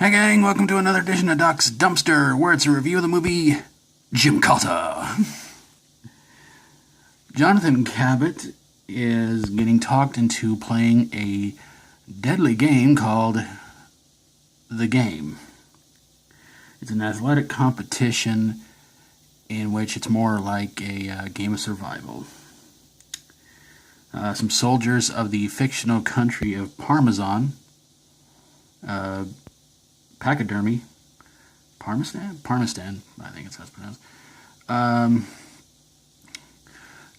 Hi gang, welcome to another edition of Doc's Dumpster, where it's a review of the movie Gymkata. Jonathan Cabot is getting talked into playing a deadly game called The Game. It's an athletic competition in which it's more like a game of survival. Some soldiers of the fictional country of Parmesan, Pachydermy, Parmesan, I think it's how it's pronounced.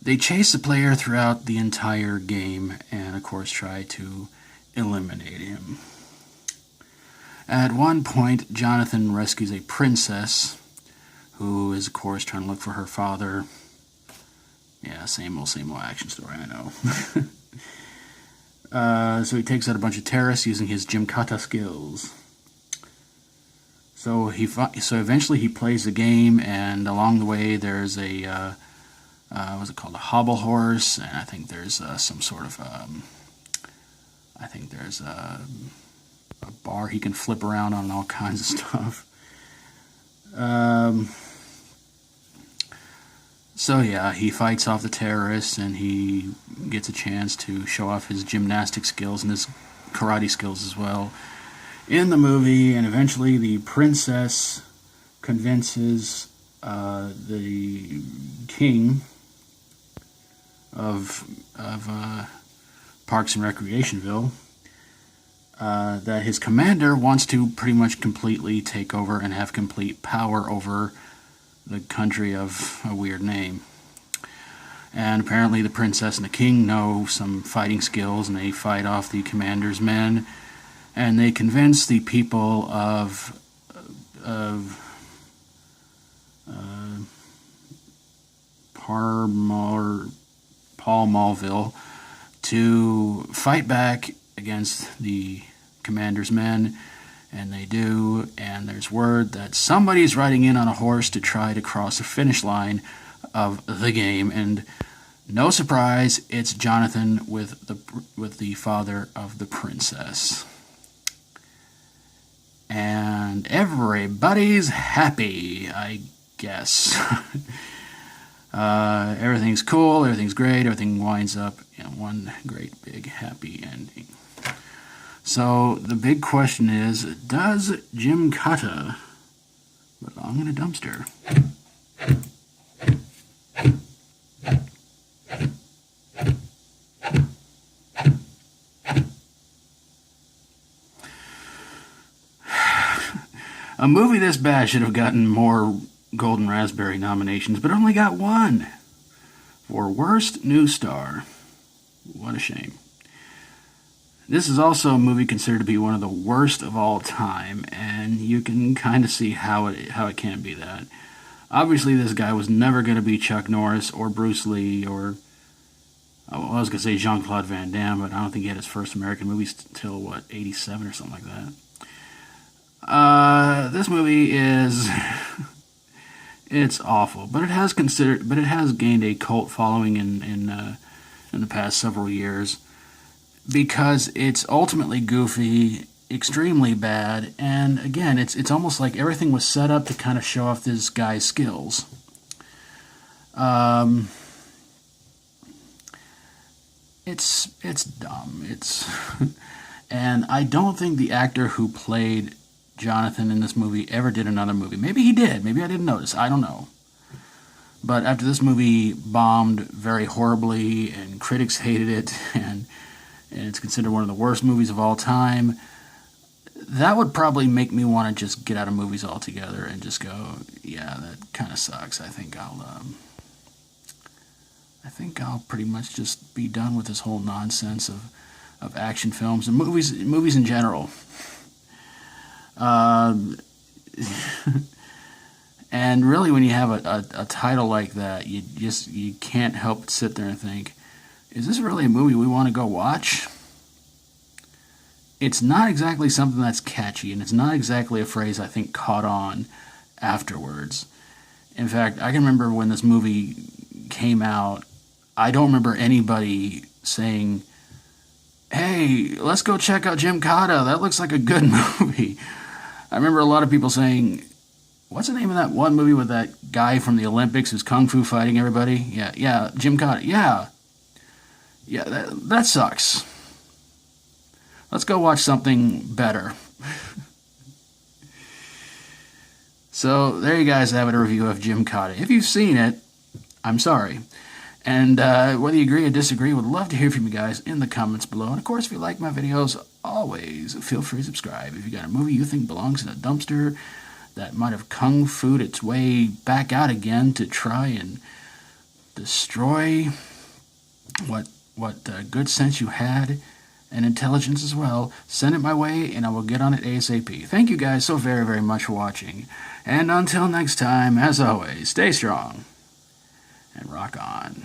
They chase the player throughout the entire game and, of course, try to eliminate him. At one point, Jonathan rescues a princess who is, of course, trying to look for her father. Yeah, same old action story, I know. So he takes out a bunch of terrorists using his Gymkata skills. So eventually he plays the game, and along the way there's a what's it called, a hobble horse, and I think there's some sort of I think there's a bar he can flip around on and all kinds of stuff. So yeah, he fights off the terrorists, and he gets a chance to show off his gymnastic skills and his karate skills as well in the movie, and eventually the princess convinces the king of Parks and Recreationville that his commander wants to pretty much completely take over and have complete power over the country of a weird name. And apparently the princess and the king know some fighting skills, and they fight off the commander's men, and they convince the people of Palmallville to fight back against the commander's men, and they do, and there's word that somebody's riding in on a horse to try to cross the finish line of the game, and no surprise, it's Jonathan with the father of the princess. And everybody's happy, I guess. Everything's cool, everything's great, everything winds up in one great big happy ending. So the big question is, does Gymkata belong in a dumpster? A movie this bad should have gotten more Golden Raspberry nominations, but only got one for Worst New Star. What a shame. This is also a movie considered to be one of the worst of all time, and you can kind of see how it can be that. Obviously, this guy was never going to be Chuck Norris or Bruce Lee or, I was going to say Jean-Claude Van Damme, but I don't think he had his first American movie till, 87 or something like that. This movie is it's awful, but it has gained a cult following in the past several years because it's ultimately goofy, extremely bad, and again, it's almost like everything was set up to kind of show off this guy's skills. It's dumb. And I don't think the actor who played Jonathan in this movie ever did another movie. Maybe he did. Maybe I didn't notice. I don't know. But after this movie bombed very horribly and critics hated it, and it's considered one of the worst movies of all time, that would probably make me want to just get out of movies altogether and just go, yeah, that kind of sucks. I think I'll pretty much just be done with this whole nonsense of action films and movies in general. And really, when you have a title like that, you can't help but sit there and think, is this really a movie we want to go watch? It's not exactly something that's catchy, and it's not exactly a phrase I think caught on afterwards. In fact, I can remember when this movie came out, I don't remember anybody saying, hey, let's go check out Gymkata, that looks like a good movie. I remember a lot of people saying, what's the name of that one movie with that guy from the Olympics who's kung fu fighting everybody? Yeah, Gymkata. Yeah, that sucks. Let's go watch something better. So there you guys have it, a review of Gymkata. If you've seen it, I'm sorry. And whether you agree or disagree, would love to hear from you guys in the comments below. And of course, if you like my videos, always feel free to subscribe. If you got a movie you think belongs in a dumpster that might have kung fu'd its way back out again to try and destroy what good sense you had and intelligence as well, send it my way and I will get on it ASAP. Thank you guys so very, very much for watching. And until next time, as always, stay strong and rock on.